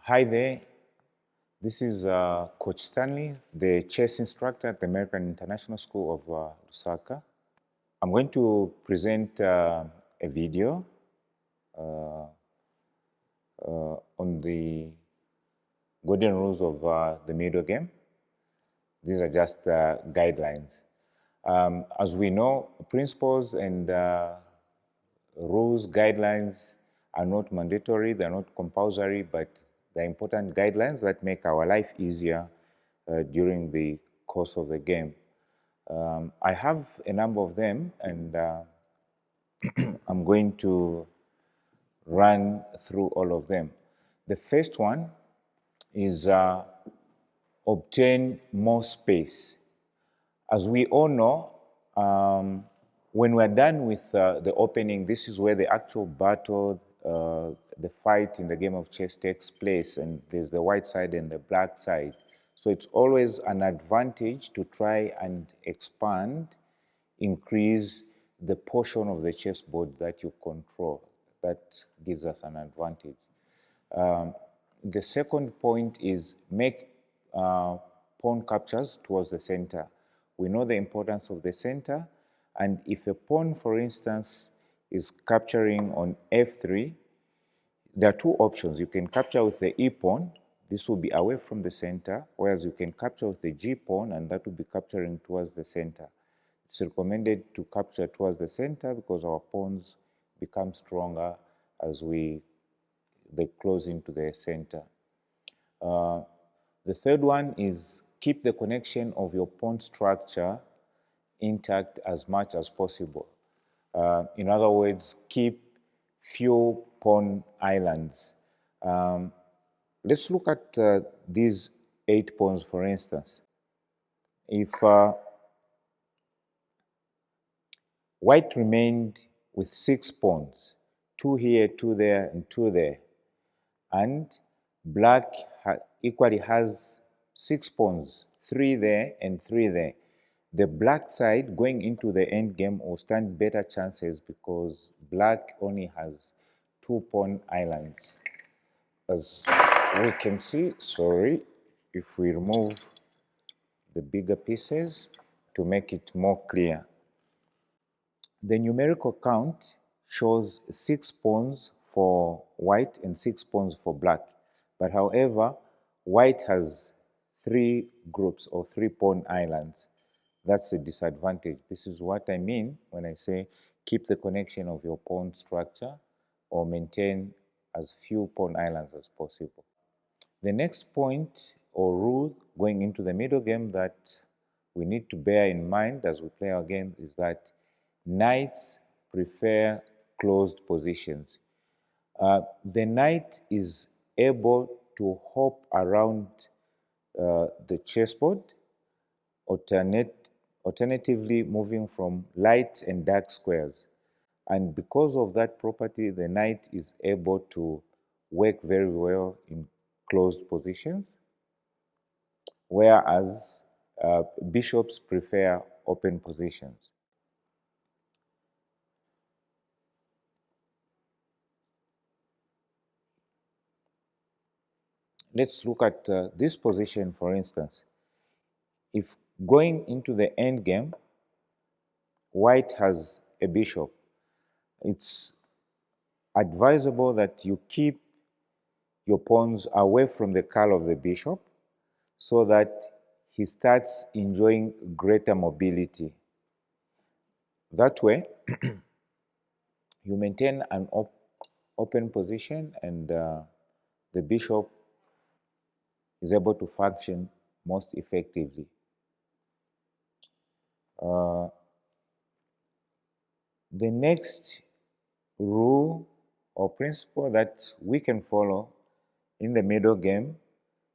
Hi there, this is Coach Stanley, the chess instructor at the American International School of Lusaka. I'm going to present a video on the golden rules of the middle game. These are just guidelines. As we know, principles and rules, guidelines are not mandatory, they're not compulsory, but they're important guidelines that make our life easier during the course of the game. I have a number of them, and I'm going to run through all of them. The first one is obtain more space. As we all know, when we're done with the opening, this is where the actual battle, the fight in the game of chess takes place, and there's the white side and the black side. So it's always an advantage to try and expand, increase the portion of the chessboard that you control. That gives us an advantage. The second point is make pawn captures towards the center. We know the importance of the center, and if a pawn, for instance, is capturing on f3, there are two options. You can capture with the e pawn, this will be away from the center, whereas you can capture with the g pawn, and that will be capturing towards the center. It's recommended to capture towards the center because our pawns become stronger as they close into the center. The third one is keep the connection of your pawn structure intact as much as possible. In other words, keep few pawn islands. Let's look at these 8 pawns, for instance. If white remained with 6 pawns, 2 here, 2 there, and 2 there, and black equally has 6 pawns, 3 there and 3 there, the black side going into the end game will stand better chances because black only has 2 pawn islands. As we can see, if we remove the bigger pieces to make it more clear. The numerical count shows 6 pawns for white and 6 pawns for black. But however, white has 3 groups or 3 pawn islands. That's a disadvantage. This is what I mean when I say keep the connection of your pawn structure or maintain as few pawn islands as possible. The next point or rule going into the middle game that we need to bear in mind as we play our game is that knights prefer closed positions. The knight is able to hop around the chessboard, alternatively moving from light and dark squares. And because of that property, the knight is able to work very well in closed positions, whereas bishops prefer open positions. Let's look at this position, for instance. If going into the end game, white has a bishop, it's advisable that you keep your pawns away from the curl of the bishop so that he starts enjoying greater mobility. That way, you maintain an open position and the bishop is able to function most effectively. The next rule or principle that we can follow in the middle game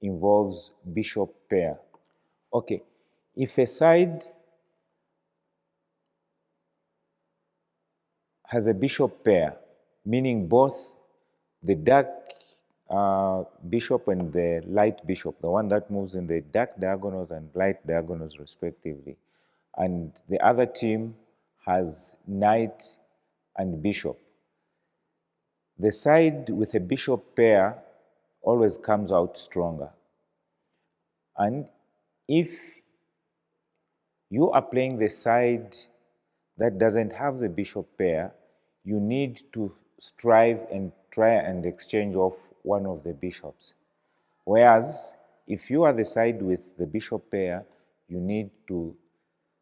involves bishop pair. Okay, if a side has a bishop pair, meaning both the dark bishop and the light bishop, the one that moves in the dark diagonals and light diagonals respectively, and the other team has knight and bishop. The side with a bishop pair always comes out stronger. And if you are playing the side that doesn't have the bishop pair, you need to strive and try and exchange off one of the bishops. Whereas if you are the side with the bishop pair, you need to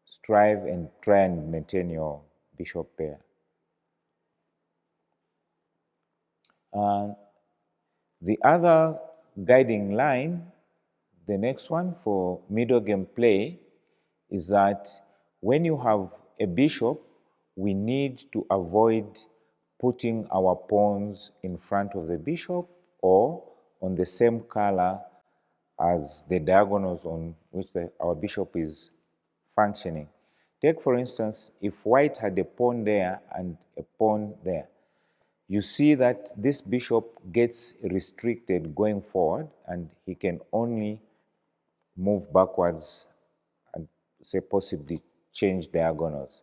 strive and try and maintain your bishop pair. The other guiding line, the next one for middle game play, is that when you have a bishop, we need to avoid putting our pawns in front of the bishop or on the same color as the diagonals on which our bishop is functioning. Take, for instance, if white had a pawn there and a pawn there, you see that this bishop gets restricted going forward and he can only move backwards and, say, possibly change diagonals.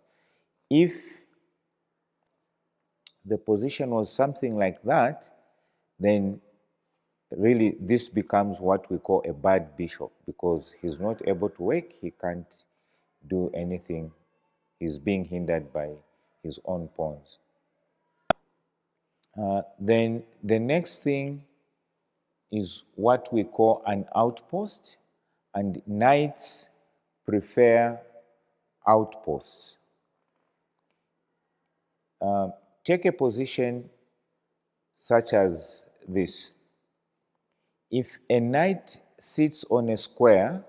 If the position was something like that, then really this becomes what we call a bad bishop, because he's not able to work, he can't do anything, he's being hindered by his own pawns. Then the next thing is what we call an outpost, and knights prefer outposts. Take a position such as this. If a knight sits on a square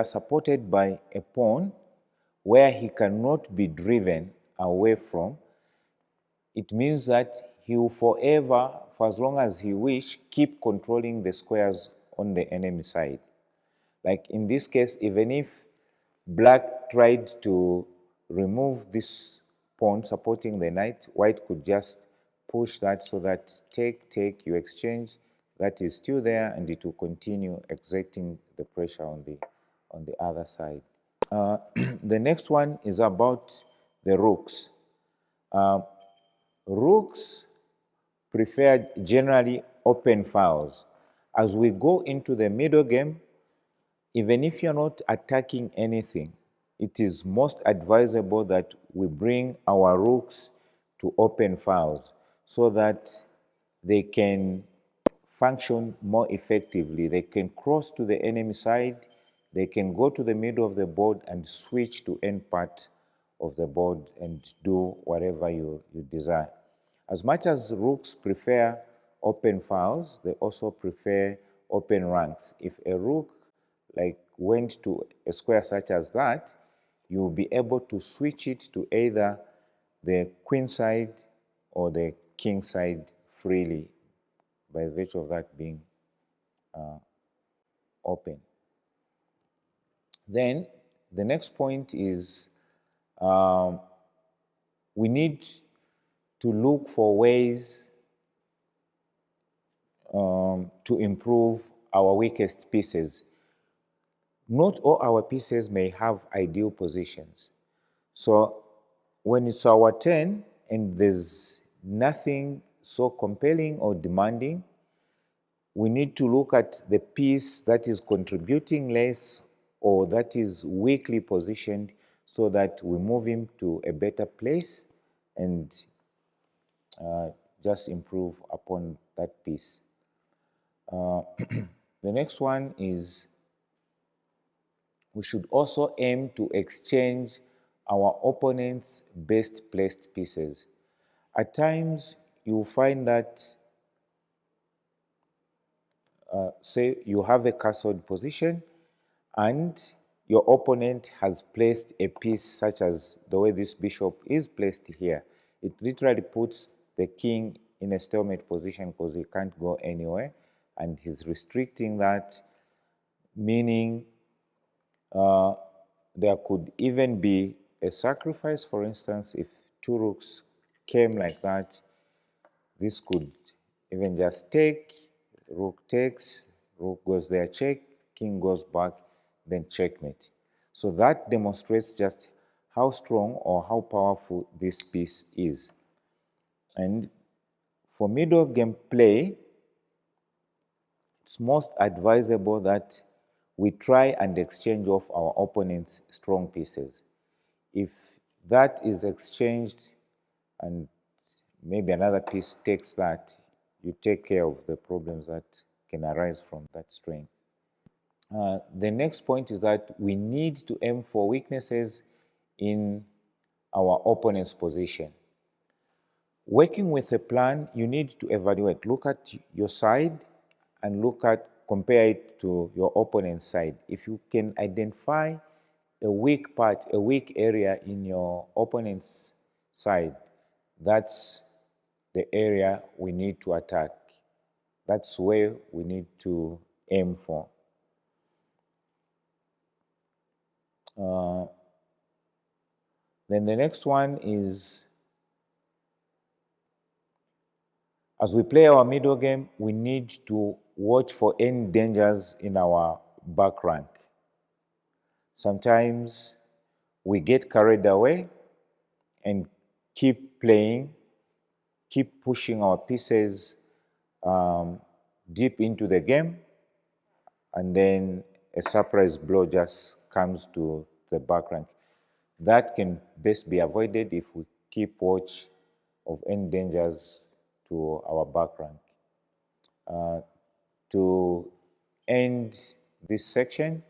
supported by a pawn where he cannot be driven away from, it means that he will forever, for as long as he wish, keep controlling the squares on the enemy side. Like in this case, even if black tried to remove this pawn supporting the knight, white could just push that so that take, you exchange, that is still there, and it will continue exerting the pressure on the other side. The next one is about the rooks. Rooks prefer generally open files. As we go into the middle game, even if you're not attacking anything, it is most advisable that we bring our rooks to open files so that they can function more effectively. They can cross to the enemy side, they can go to the middle of the board and switch to any part of the board and do whatever you desire. As much as rooks prefer open files, they also prefer open ranks. If a rook went to a square such as that, you will be able to switch it to either the queen side or the king side freely by virtue of that being open. Then the next point is we need to look for ways to improve our weakest pieces. Not all our pieces may have ideal positions. So when it's our turn and there's nothing so compelling or demanding, we need to look at the piece that is contributing less or that is weakly positioned so that we move him to a better place and just improve upon that piece. The next one is we should also aim to exchange our opponent's best placed pieces. At times, you will find that, say you have a castled position and your opponent has placed a piece such as the way this bishop is placed here. It literally puts the king in a stalemate position because he can't go anywhere, and he's restricting that, meaning there could even be a sacrifice. For instance, if two rooks came like that, this could even just take, rook takes, rook goes there, check, king goes back, then checkmate. So that demonstrates just how strong or how powerful this piece is. And For middle game play, it's most advisable that we try and exchange off our opponent's strong pieces. If that is exchanged and maybe another piece takes that, you take care of the problems that can arise from that strength. The next point is that we need to aim for weaknesses in our opponent's position. Working with a plan, you need to evaluate. Look at your side and compare it to your opponent's side. If you can identify a weak part, a weak area in your opponent's side, that's the area we need to attack. That's where we need to aim for. Then the next one is, as we play our middle game, we need to watch for any dangers in our back rank. Sometimes we get carried away and keep playing, keep pushing our pieces deep into the game, and then a surprise blow just comes to the back rank. That can best be avoided if we keep watch of any dangers to our back rank. To end this section,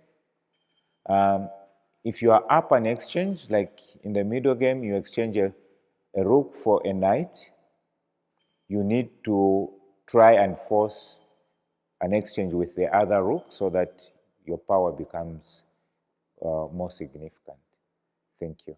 if you are up an exchange, like in the middle game, you exchange a rook for a knight, you need to try and force an exchange with the other rook so that your power becomes more significant. Thank you.